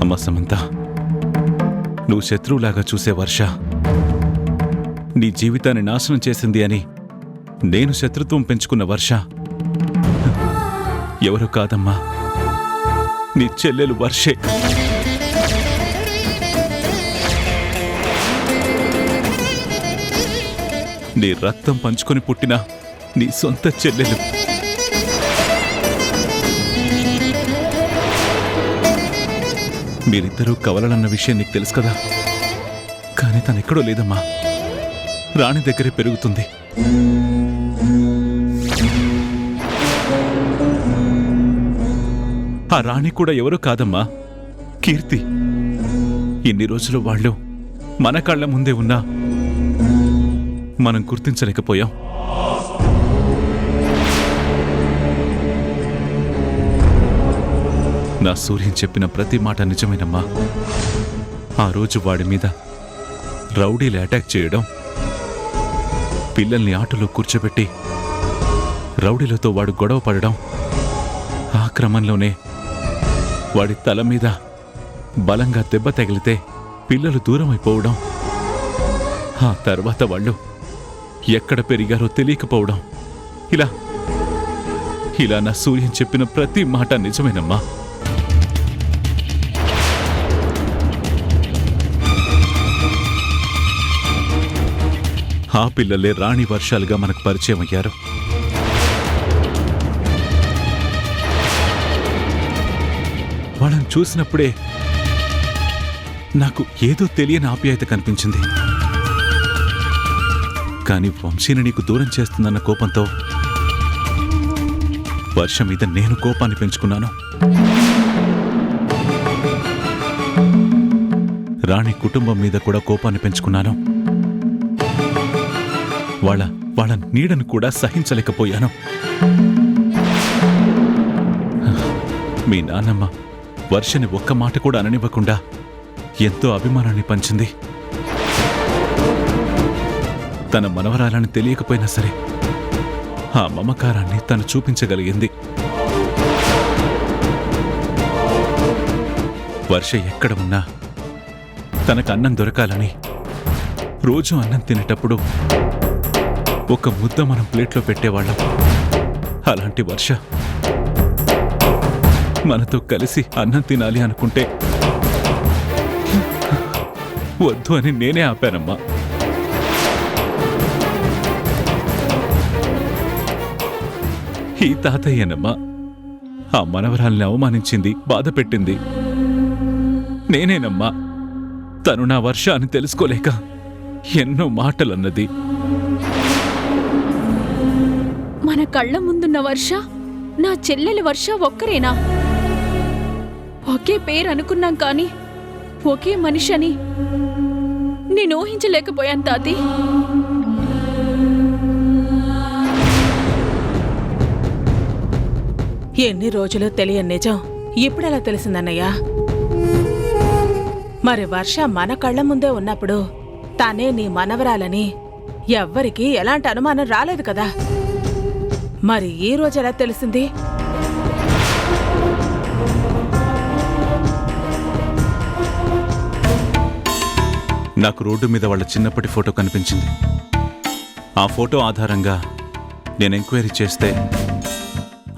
అమ్మ సమంత, నువ్వు శత్రువులాగా చూసే వర్ష నీ జీవితాన్ని నాశనం చేసింది అని నేను శత్రుత్వం పెంచుకున్న వర్ష ఎవరు కాదమ్మా, నీ చెల్లెలు వర్షే. నీ రక్తం పంచుకొని పుట్టిన నీ సొంత చెల్లెలు. మీరిద్దరూ కవలలన్న విషయం నీకు తెలుసు కదా, కానీ తనెక్కడో లేదమ్మా, రాణి దగ్గరే పెరుగుతుంది. ఆ రాణి కూడా ఎవరూ కాదమ్మా, కీర్తి. ఇన్ని రోజులు వాళ్ళు మన కళ్ళ ముందే ఉన్నా మనం గుర్తించలేకపోయాం. నా సూర్యం చెప్పిన ప్రతి మాట నిజమేనమ్మా. ఆ రోజు వాడి మీద రౌడీలు అటాక్ చేయడం, పిల్లల్ని ఆటోలో కూర్చోబెట్టి రౌడీలతో వాడు గొడవ పడడం, ఆ క్రమంలోనే వాడి తల మీద బలంగా దెబ్బ తగిలితే పిల్లలు దూరం అయిపోవడం, ఆ తర్వాత వాళ్ళు ఎక్కడ పెరిగారో తెలియకపోవడం, ఇలా నా సూర్యం చెప్పిన ప్రతి మాట నిజమేనమ్మా. ఆ పిల్లలే రాణి వర్షాలుగా మనకు పరిచయం అయ్యారు. వాళ్ళని చూసినప్పుడే నాకు ఏదో తెలియని ఆప్యాయత కనిపించింది. కానీ వంశీని నీకు దూరం చేస్తుందన్న కోపంతో వర్ష మీద నేను కోపాన్ని పెంచుకున్నాను. రాణి కుటుంబం మీద కూడా కోపాన్ని పెంచుకున్నాను. వాళ్ళ నీడను కూడా సహించలేకపోయాను. మీ నాన్నమ్మ వర్షని ఒక్క మాట కూడా అననివ్వకుండా ఎంతో అభిమానాన్ని పంచింది. తన మనవరాలని తెలియకపోయినా సరే ఆ మమకారాన్ని తను చూపించగలిగింది. వర్ష ఎక్కడ ఉన్నా తనకు అన్నం దొరకాలని రోజు అన్నం తినేటప్పుడు ఒక ముద్ద మనం ప్లేట్లో పెట్టేవాళ్ళం. అలాంటి వర్ష మనతో కలిసి అన్నం తినాలి అనుకుంటే వద్దు అని నేనే ఆపానమ్మా. ఈ తాతయ్యనమ్మా ఆ మనవరాల్ని అవమానించింది, బాధ పెట్టింది నేనేనమ్మా. తను నా వర్ష అని తెలుసుకోలేక ఎన్నో మాటలన్నది. మన కళ్ళ ముందున్న వర్ష నా చెల్లెలి వర్ష ఒక్కరేనా? ఒకే పేరు అనుకున్నాం కానీ ఒకే మనిషి అని నేను ఊహించలేకపోయాను తాతి. ఎన్ని రోజులు తెలియని నిజం ఇప్పుడెలా తెలిసిందన్నయ్యా? మరి వర్ష మన కళ్ళ ముందే ఉన్నప్పుడు తానే నీ మనవరాలని ఎవ్వరికీ ఎలాంటి అనుమానం రాలేదు కదా. మరి ఈ రోజు ఎలా తెలిసింది? నాకు రోడ్డు మీద వాళ్ళ చిన్నప్పటి ఫోటో కనిపించింది. ఆ ఫోటో ఆధారంగా నేను ఎంక్వైరీ చేస్తే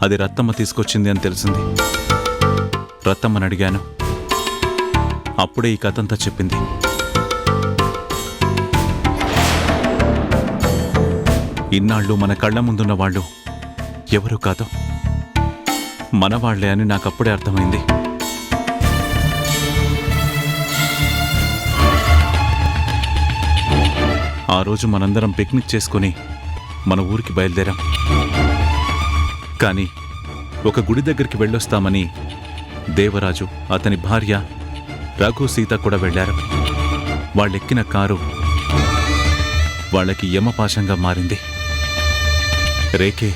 అది రత్తమ్మ తీసుకొచ్చింది అని తెలిసింది. రత్తమ్మని అడిగాను. అప్పుడే ఈ కథంతా చెప్పింది. ఇన్నాళ్ళు మన కళ్ళ ముందున్న వాళ్ళు ఎవరూ కాదు, మనవాళ్లే అని నాకప్పుడే అర్థమైంది. ఆ రోజు మనందరం పిక్నిక్ చేసుకుని మన ఊరికి బయలుదేరాం. కానీ ఒక గుడి దగ్గరికి వెళ్ళొస్తామని దేవరాజు, అతని భార్య రఘు, సీత కూడా వెళ్లారు. వాళ్ళెక్కిన కారు వాళ్ళకి యమపాశంగా మారింది. రేకే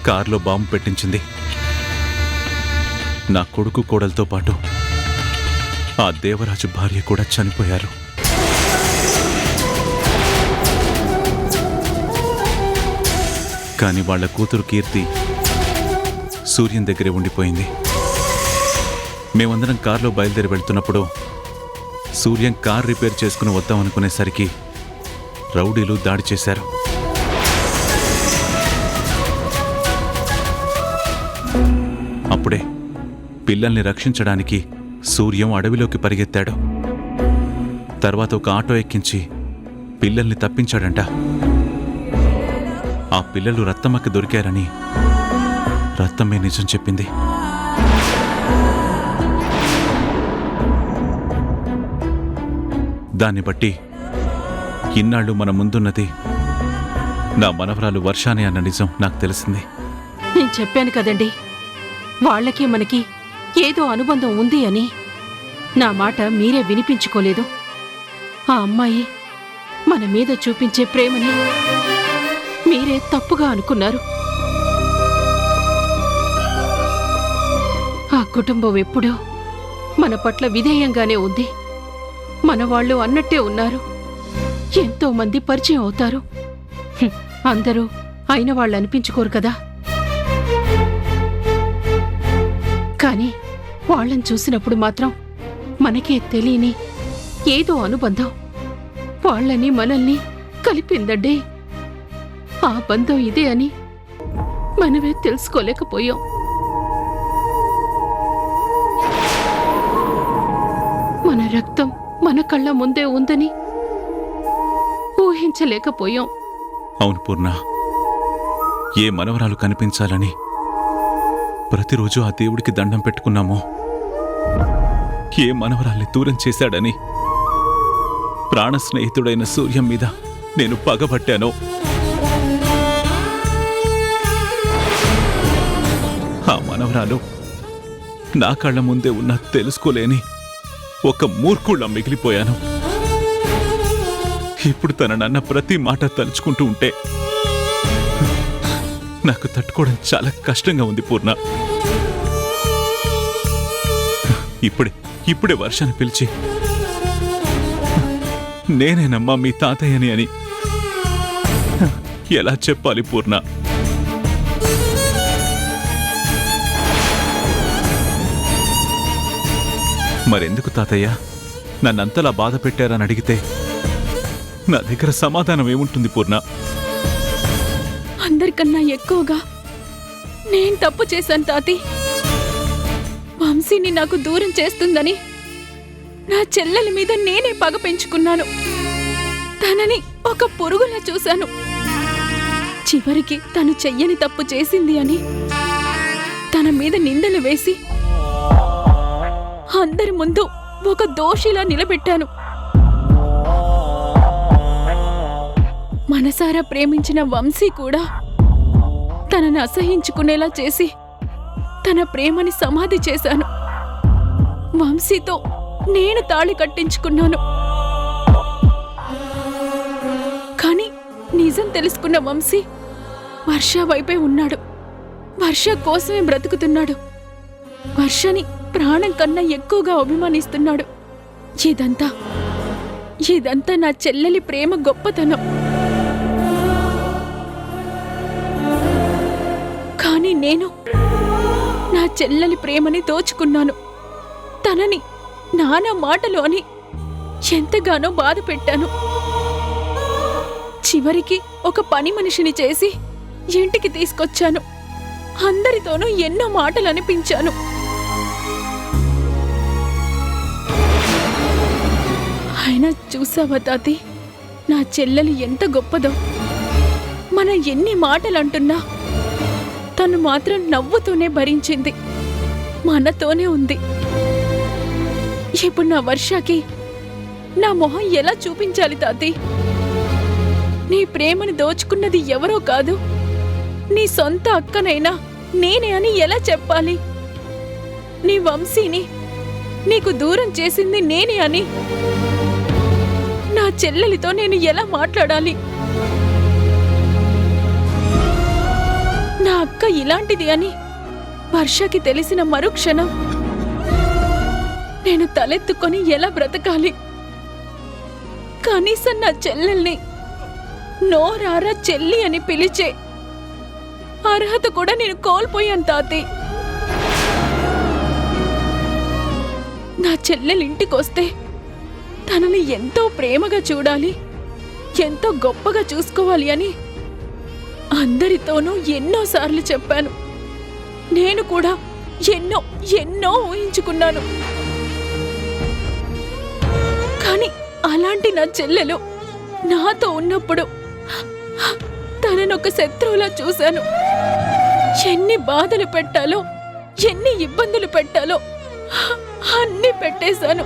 కారులో బాంబు పెట్టించింది. నా కొడుకు కోడలతో పాటు ఆ దేవరాజు భార్య కూడా చనిపోయారు. కాని వాళ్ల కూతురు కీర్తి సూర్యం దగ్గరే ఉండిపోయింది. మేమందరం కారులో బయలుదేరి వెళ్తున్నప్పుడు సూర్యం కార్ రిపేర్ చేసుకుని వద్దాం అనుకునేసరికి రౌడీలు దాడి చేశారు. అప్పుడే పిల్లల్ని రక్షించడానికి సూర్యం అడవిలోకి పరిగెత్తాడు. తర్వాత ఒక ఆటో ఎక్కించి పిల్లల్ని తప్పించాడంట. ఆ పిల్లలు రత్తమ్మకి దొరికారని రత్తమ్మే నిజం చెప్పింది. దాన్ని బట్టి ఇన్నాళ్ళు మన ముందున్నది నా మనవరాలు వర్షానే అన్న నిజం నాకు తెలిసింది. నేను చెప్పాను కదండి, వాళ్ళకి మనకి ఏదో అనుబంధం ఉంది అని. నా మాట మీరే వినిపించుకోలేదు. ఆ అమ్మాయి మన మీద చూపించే ప్రేమని మీరే తప్పుగా అనుకున్నారు. ఆ కుటుంబం ఎప్పుడూ మన పట్ల విధేయంగానే ఉంది. మన వాళ్ళు అన్నట్టే ఉన్నారు. ఎంతో మంది పరిచయం అవుతారు. అందరూ అయిన వాళ్ళు అనిపించుకోరు కదా. కానీ వాళ్ళని చూసినప్పుడు మాత్రం మనకే తెలియని ఏదో అనుబంధం వాళ్ళని మనల్ని కలిపిందండి. ఆ బంధం ఇదే అని మనమే తెలుసుకోలేకపోయాం. మన రక్తం మన కళ్ళ ముందే ఉందని ఊహించలేకపోయాం. అవును పూర్ణ, ఏ మనవరాలు కనిపించాలని ప్రతిరోజు ఆ దేవుడికి దండం పెట్టుకున్నామో, ఏ మనవరాల్ని దూరం చేశాడని ప్రాణ స్నేహితుడైన సూర్యం మీద నేను పగబట్టానో, ఆ మనవరాలు నా కళ్ళ ముందే ఉన్నా తెలుసుకోలేని ఒక మూర్ఖుళ్ళ మిగిలిపోయాను. ఇప్పుడు తననన్న ప్రతి మాట తలుచుకుంటూ ఉంటే నాకు తట్టుకోవడం చాలా కష్టంగా ఉంది పూర్ణ. ఇప్పుడే వర్షాన్ని పిలిచి నేనేనమ్మా మీ తాతయ్యని అని ఎలా చెప్పాలి పూర్ణ? మరెందుకు తాతయ్య నన్నంతలా బాధ పెట్టారని అడిగితే నా దగ్గర సమాధానం ఏముంటుంది పూర్ణ? అందరికన్నా ఎక్కువగా నేను తప్పు చేశాను తాతి. వంశీని నాకు దూరం చేస్తుందని నా చెల్లెలి మీద నేనే పగ పెంచుకున్నాను. తనని ఒక పురుగులా చూశాను. చివరికి తను చెయ్యని తప్పు చేసింది అని తన మీద నిందలు వేసి అందరి ముందు ఒక దోషిలా నిలబెట్టాను. మనసారా ప్రేమించిన వంశీ కూడా తనని అసహించుకునేలా చేసి తన ప్రేమని సమాధి చేశాను. వంశీతో నేను తాళి కట్టించుకున్నాను. కానీ నిజం తెలుసుకున్న వంశీ వర్ష వైపే ఉన్నాడు. వర్ష కోసమే బ్రతుకుతున్నాడు. వర్షని ప్రాణం కన్నా ఎక్కువగా అభిమానిస్తున్నాడు. ఇదంతా నా చెల్లెలి ప్రేమ గొప్పతనం. కానీ నేను నా చెల్లెలి ప్రేమని దోచుకున్నాను. తనని నానా మాటలు అని ఎంతగానో బాధ పెట్టాను. చివరికి ఒక పని మనిషిని చేసి ఇంటికి తీసుకొచ్చాను. అందరితోనూ ఎన్నో మాటలు అనిపించాను. అయినా చూసావా తాతి, నా చెల్లెలు ఎంత గొప్పదో. మన ఎన్ని మాటలంటున్నా తను మాత్రం నవ్వుతూనే భరించింది. మనతోనే ఉంది. ఇప్పుడు నా వర్షకి నా మొహం ఎలా చూపించాలి తాతి? నీ ప్రేమని దోచుకున్నది ఎవరో కాదు, నీ సొంత అక్కనైనా నేనే అని ఎలా చెప్పాలి? నీ వంశీని నీకు దూరం చేసింది నేనే అని నా చెల్లెలితో నేను ఎలా మాట్లాడాలి? నా అక్క ఇలాంటిది అని వర్షకి తెలిసిన మరుక్షణం నేను తలెత్తుకొని ఎలా బ్రతకాలి? కనీసం నా చెల్లెల్ని నోరారా చెల్లి అని పిలిచే అర్హత కూడా నేను కోల్పోయాను తాతి. నా చెల్లెలింటికొస్తే తనని ఎంతో ప్రేమగా చూడాలి, ఎంతో గొప్పగా చూసుకోవాలి అని అందరితోనూ ఎన్నోసార్లు చెప్పాను. నేను కూడా ఎన్నో ఎన్నో ఊహించుకున్నాను. కానీ అలాంటి నా చెల్లెలు నాతో ఉన్నప్పుడు తననొక శత్రువులా చూశాను. ఎన్ని బాధలు పెట్టాలో, ఎన్ని ఇబ్బందులు పెట్టాలో అన్నీ పెట్టేశాను.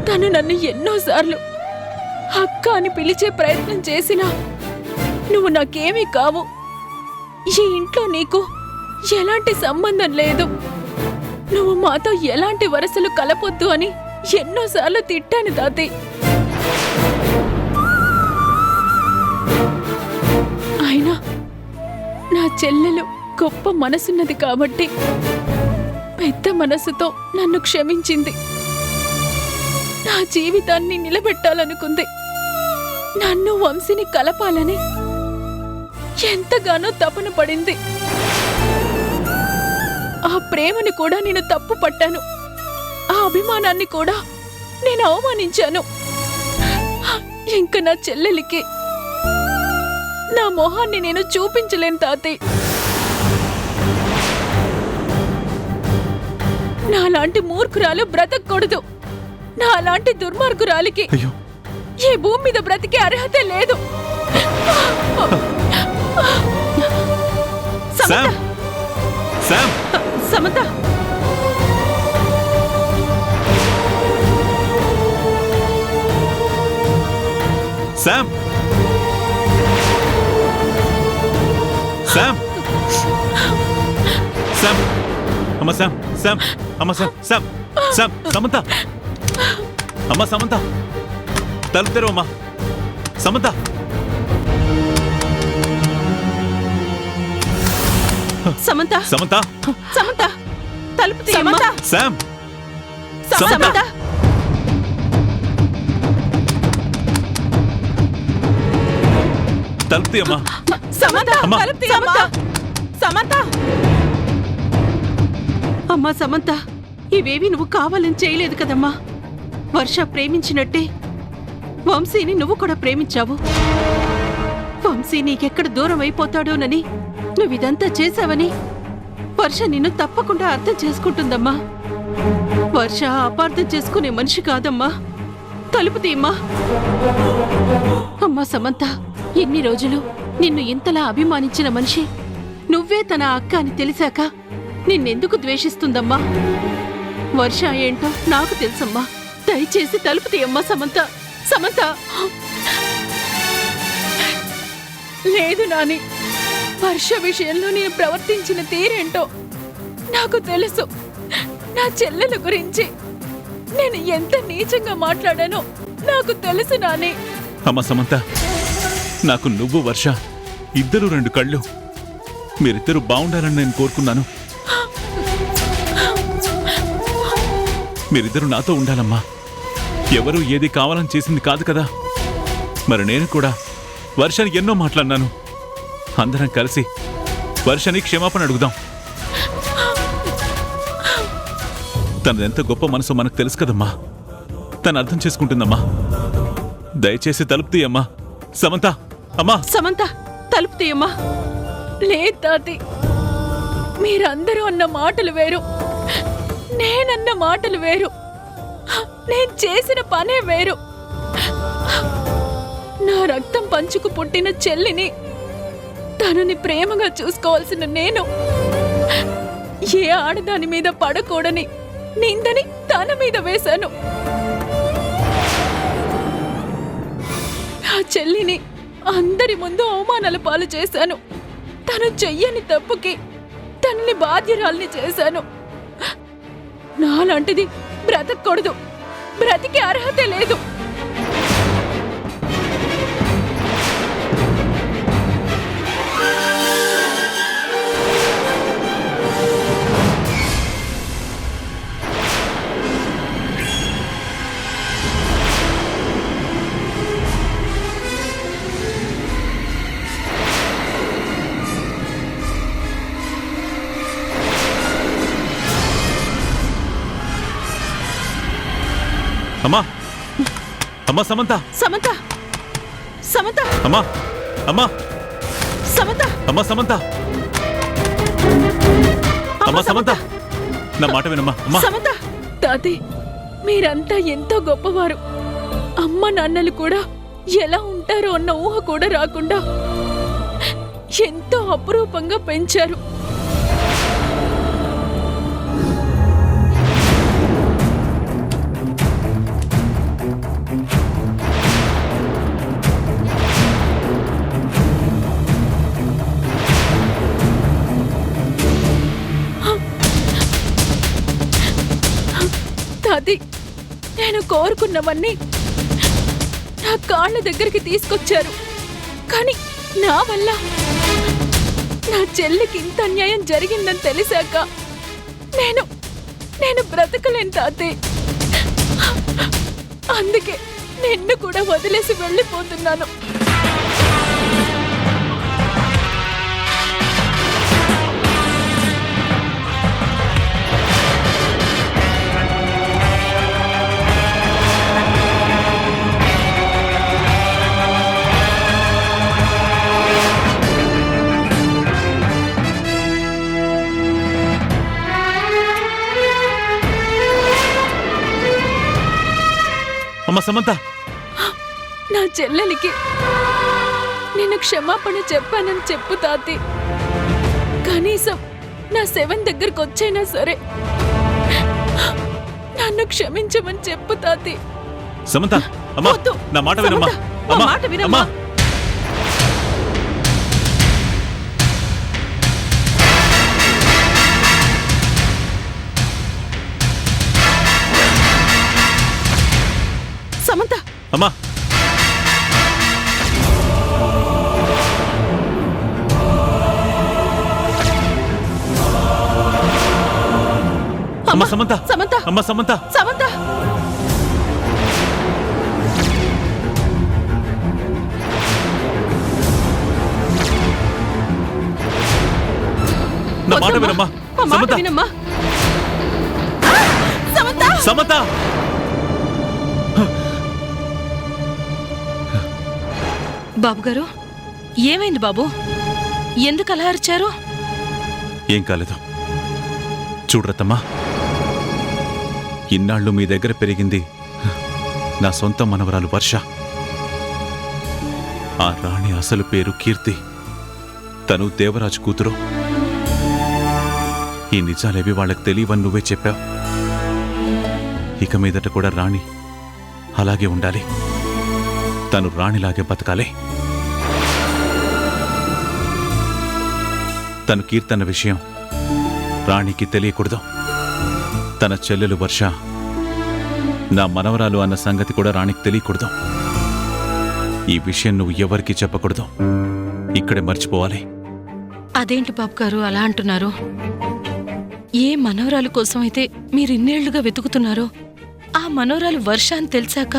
తను నన్ను ఎన్నోసార్లు అక్క అని పిలిచే ప్రయత్నం చేసినా నువ్వు నాకేమీ కావు, ఈ ఇంట్లో నీకు ఎలాంటి సంబంధం లేదు, నువ్వు మాతో ఎలాంటి వరసలు కలపొద్దు అని ఎన్నోసార్లు తిట్టాను తాతయ్య. అయినా నా చెల్లెలు గొప్ప మనసున్నది కాబట్టి పెద్ద మనసుతో నన్ను క్షమించింది. నా జీవితాన్ని నిలబెట్టాలనుకుంది. నన్ను వంశీని కలపాలని ఎంతగానో తపన పడింది. ఆ ప్రేమని కూడా నేను తప్పు పట్టాను. ఆ అభిమానాన్ని కూడా నేను అవమానించాను. ఇంక నా చెల్లెలికి నా మొహాన్ని నేను చూపించలేను తాతయ్య. నాలాంటి మూర్ఖురాలు బ్రతకూడదు. నాలాంటి దుర్మార్గురాలికి అయ్యో, ఈ భూమి మీద బ్రతికే అర్హత లేదు. Sam! Sam! Samantha, Sam! Sam! Sam! అమ్మ శామ్! శామ్! అమ్మ శామ్! శామ్! శామ్! సమంత! అమ్మ సమంత! తలుపు తెరువు అమ్మా! సమంత! సమంత, సమంత! సమంత, తలుపు తీయమ్మా. శామ్! సమంత, తలుపు తీయమ్మా! సమంత, అమ్మా. తలుపు తీయమ్మా. సమంత, అమ్మా సమంత, ఇవేవి నువ్వు కావాలని చేయలేదు కదమ్మా. వర్ష ప్రేమించినట్టే వంశీని నువ్వు కూడా ప్రేమించావు. వంశీ నీకెక్కడ దూరం అయిపోతాడోనని నువ్విదంతా చేశావని వర్ష నిన్ను తప్పకుండా అర్థం చేసుకుంటుందమ్మా. వర్ష అపార్థం చేసుకునే మనిషి కాదమ్మా. తలుపు తీయమ్మా. అమ్మా సమంత, ఎన్ని రోజులు నిన్ను ఇంతలా అభిమానించిన మనిషి నువ్వే తన అక్క అని తెలిసాక నిన్నెందుకు ద్వేషిస్తుందమ్మా? వర్ష ఏంటో నాకు తెలుసమ్మా. దయచేసి తలుపు తీయమ్మా సమంత. సమంత, లేదు నాని, వర్ష విషయంలో నేను ప్రవర్తించిన తీరేంటో నాకు తెలుసు. నా చెల్లెల గురించి నేను ఎంత నీచంగా మాట్లాడానో నాకు తెలుసు నాని. అమ్మ సమంత, నాకు నువ్వు వర్ష ఇద్దరు రెండు కళ్ళు. మీరిద్దరూ బాగుండాలని నేను కోరుకున్నాను. మీరిద్దరూ నాతో ఉండాలమ్మా. ఎవరూ ఏది కావాలని చేసింది కాదు కదా. మరి నేను కూడా వర్షని ఎన్నో మాట్లాడినాను. అందరం కలిసి వర్షని క్షమాపణ అడుగుదాం. తనదెంత గొప్ప మనసు మనకు తెలుసు కదమ్మా. తను అర్థం చేసుకుంటుందమ్మా. దయచేసి తలుపు తీయమ్మా. సమంత, అమ్మా! సమంత, తలుపు తీయమ్మా. లేదు తాతి, మీరందరూ అన్న మాటలు వేరు, నేనన్న మాటలు వేరు, నేను చేసిన పనే వేరు. నా రక్తం పంచుకు పుట్టిన చెల్లిని, తనని ప్రేమగా చూసుకోవాల్సిన నేను ఏ ఆడదాని మీద పడకూడని నిందని తన మీద వేశాను. నా చెల్లిని అందరి ముందు అవమానాల పాలు చేశాను. తను చెయ్యని తప్పుకి తనని బాధ్యురాల్ని చేశాను. నాలాంటిది బ్రతకూడదు, బ్రతికే అర్హతే లేదు. అమ్మా అమ్మా సమంత సమంత సమంత అమ్మా అమ్మా సమంత అమ్మా సమంత అమ్మా సమంత నా మాట వినమ్మా అమ్మా సమంత తాతయ్య మీరంతా ఎంతో గొప్పవారు. అమ్మ నాన్నలు కూడా ఎలా ఉంటారో అన్న ఊహ కూడా రాకుండా ఎంతో అపురూపంగా పెంచారు. తాతయ్య నేను కోరుకున్నవన్నీ నా కాళ్ళ దగ్గరికి తీసుకొచ్చారు. కానీ నా వల్ల నా చెల్లికి ఇంత అన్యాయం జరిగిందని తెలిసాక నేను బ్రతకలేను తాతయ్య. అందుకే నిన్ను కూడా వదిలేసి వెళ్ళిపోతున్నాను. అమ్మా సమంత నా చెల్లెలికి నేను క్షమాపణ చెప్పానని చెప్పు తాతి. కనీసం నా 7 దగ్గరకు వచ్చైనా సరే నన్ను క్షమించమని చెప్పు తాతి. సమంత అమ్మా వద్దు. నా మాట వినమ్మా సమంత, మా అమ్మా మాట వినమ్మా. అమ్మా సమంత అమ్మా అమ్మా సమంత సమంత అమ్మా సమంత సమంత నా మాట వినమ్మా మా మాట సమంత వినమ్మా. సమంత సమంత బాబు గారు ఏమైంది బాబు? ఎందుకు అలా అరిచారు? ఏం కాలేదు. చూడరత్తమ్మా, ఇన్నాళ్ళు మీ దగ్గర పెరిగింది నా సొంత మనవరాలు వర్ష. ఆ రాణి అసలు పేరు కీర్తి. తను దేవరాజు కూతురు. ఈ నిజాలేవి వాళ్ళకి తెలియవని నువ్వే చెప్పావు. ఇక మీదట కూడా రాణి అలాగే ఉండాలి. తను రాణిలాగే బతకాలి. తను కీర్తన విషయం రాణికి తెలియకూడదు. తన చెల్లెలు వర్ష నా మనవరాలు అన్న సంగతి కూడా రాణికి తెలియకూడదు. ఈ విషయం నువ్వు ఎవరికీ చెప్పకూడదు. ఇక్కడే మర్చిపోవాలి. అదేంటి బాబు గారు అలా అంటున్నారు? ఏ మనవరాలు కోసం అయితే మీరు ఇన్నేళ్లుగా వెతుకుతున్నారో ఆ మనవరాలు వర్ష అని తెలిసాక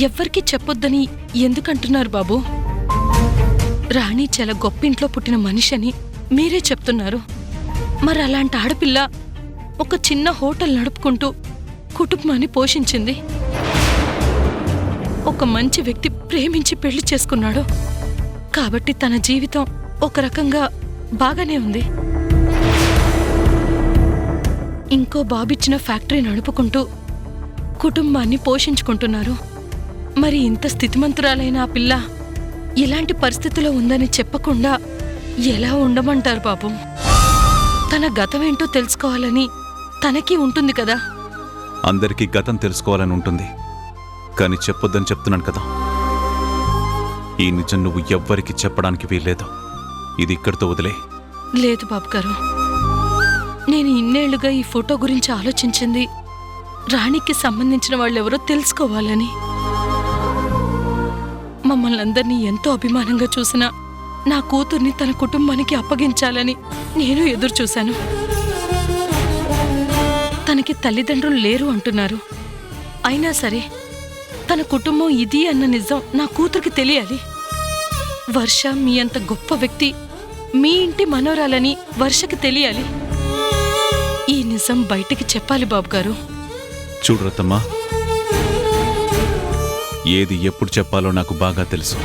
ఎవ్వరికీ చెప్పొద్దని ఎందుకంటున్నారు బాబు? రాణి చాలా గొప్పింట్లో పుట్టిన మనిషి అని మీరే చెప్తున్నారు. మరి అలాంటి ఆడపిల్ల ఒక చిన్న హోటల్ నడుపుకుంటూ కుటుంబాన్ని పోషించింది. ఒక మంచి వ్యక్తి ప్రేమించి పెళ్లి చేసుకున్నాడు కాబట్టి తన జీవితం ఒక రకంగా బాగానే ఉంది. ఇంకో బాబిచ్చిన ఫ్యాక్టరీ నడుపుకుంటూ కుటుంబాన్ని పోషించుకుంటున్నారు. మరి ఇంత స్థితిమంతురాలైన ఆ పిల్ల ఇలాంటి పరిస్థితిలో ఉందని చెప్పకుండా ఎలా ఉండమంటారు పాపం? తన గతమేంటో తెలుసుకోవాలని తనకి ఉంటుంది కదా. అందరికీ గతం తెలుసుకోవాలని ఉంటుంది, కానీ చెప్పొద్దని చెప్తున్నాను కదా. ఈ నిజం నువ్వు ఎవ్వరికి చెప్పడానికి వీల్లేదు. ఇది ఇక్కడితో వదిలే. లేదు బాబు గారు, నేను ఇన్నేళ్లుగా ఈ ఫోటో గురించి ఆలోచించింది రాణికి సంబంధించిన వాళ్ళెవరో తెలుసుకోవాలని. మమ్మల్ని అందరినీ ఎంతో అభిమానంగా చూసిన నా కూతుర్ని తన కుటుంబానికి అప్పగించాలని నేను ఎదురు చూశాను. తనకి తల్లిదండ్రులు లేరు అంటున్నారు. అయినా సరే తన కుటుంబం ఇది అన్న నిజం నా కూతురికి తెలియాలి. వర్ష మీ అంత గొప్ప వ్యక్తి మీ ఇంటి మనవరాలని వర్షకి తెలియాలి. ఈ నిజం బయటికి చెప్పాలి బాబు గారు. చూడు రత్తమ్మా, ఏది ఎప్పుడు చెప్పాలో నాకు బాగా తెలుసు.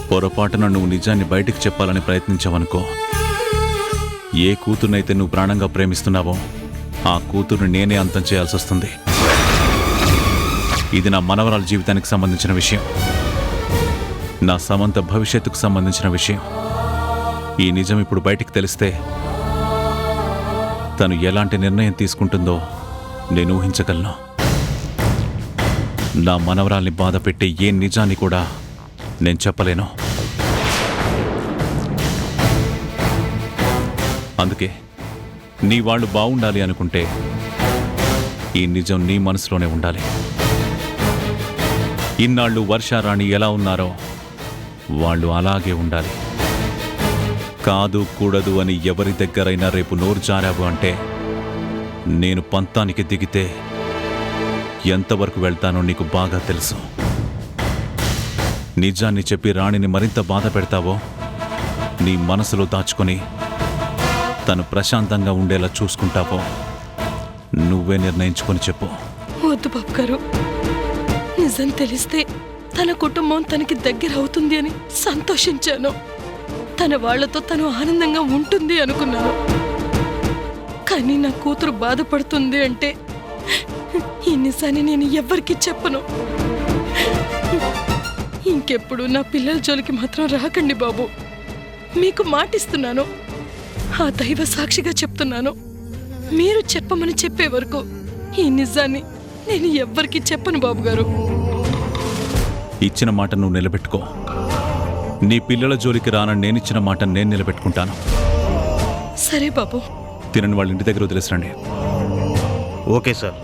పొరపాటున నువ్వు నిజాన్ని బయటికి చెప్పాలని ప్రయత్నించావనుకో, ఏ కూతుర్నైతే నువ్వు ప్రాణంగా ప్రేమిస్తున్నావో ఆ కూతుర్ని నేనే అంతం చేయాల్సి వస్తుంది. ఇది నా మనవరాల జీవితానికి సంబంధించిన విషయం, నా సమంత భవిష్యత్తుకు సంబంధించిన విషయం. ఈ నిజం ఇప్పుడు బయటికి తెలిస్తే తను ఎలాంటి నిర్ణయం తీసుకుంటుందో నేను ఊహించగలను. నా మనవరాల్ని బాధ పెట్టే ఏ నిజాన్ని కూడా నేను చెప్పలేను. అందుకే నీ వాళ్ళు బాగుండాలి అనుకుంటే ఈ నిజం నీ మనసులోనే ఉండాలి. ఇన్నాళ్ళు వర్షారాణి ఎలా ఉన్నారో వాళ్ళు అలాగే ఉండాలి. కాదు కూడదు అని ఎవరి దగ్గరైనా రేపు నోరు జారావు అంటే నేను పంతానికి దిగితే ఎంతవరకు వెళ్తానో నీకు బాగా తెలుసు. నిజాన్ని చెప్పి రాణిని మరింత బాధ పెడతావో నీ మనసులో దాచుకొని తను ప్రశాంతంగా ఉండేలా చూసుకుంటావో నువ్వే నిర్ణయించుకొని చెప్పు. వద్దు బాబు గారు, నిజం తెలిస్తే తన కుటుంబం తనకి దగ్గర అవుతుంది అని సంతోషించాను. తన వాళ్లతో తను ఆనందంగా ఉంటుంది అనుకున్నాను. కానీ నా కూతురు బాధపడుతుంది అంటే ఈ నిజాన్ని నేను ఎవ్వరికీ చెప్పను. ఇంకెప్పుడు నా పిల్లల జోలికి మాత్రం రాకండి బాబు. మీకు మాటిస్తున్నాను, ఆ దైవ సాక్షిగా చెప్తున్నాను. మీరు చెప్పమని చెప్పే వరకు ఈ నిజాన్ని నేను ఎవ్వరికీ చెప్పను బాబు గారు. ఇచ్చిన మాట నువ్వు నిలబెట్టుకో. నీ పిల్లల జోలికి రానని నేనిచ్చిన మాట నేను నిలబెట్టుకుంటాను. సరే బాబు. తినని వాళ్ళ ఇంటి దగ్గర వదిలేసరండి. Okay sir.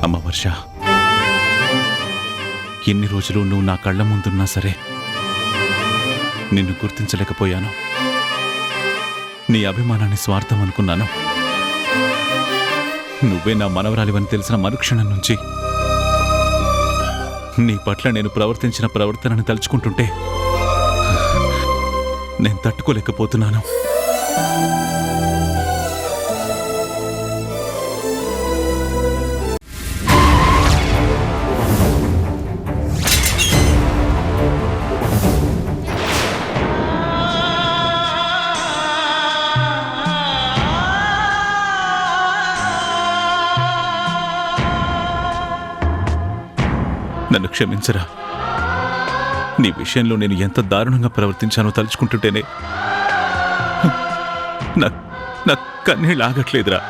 అమ్మ వర్ష, ఎన్ని రోజులు నువ్వు నా కళ్ళ ముందున్నా సరే నిన్ను గుర్తించలేకపోయాను. నీ అభిమానాన్ని స్వార్థం అనుకున్నాను. నువ్వే నా మనవరాలివని తెలిసిన మరుక్షణం నుంచి నీ పట్ల నేను ప్రవర్తించిన ప్రవర్తనని తలుచుకుంటుంటే నేను తట్టుకోలేకపోతున్నాను. నన్ను క్షమించరా. నీ విషయంలో నేను ఎంత దారుణంగా ప్రవర్తించానో తలుచుకుంటుంటేనే నా కన్నీళ్ళు ఆగట్లేదురా.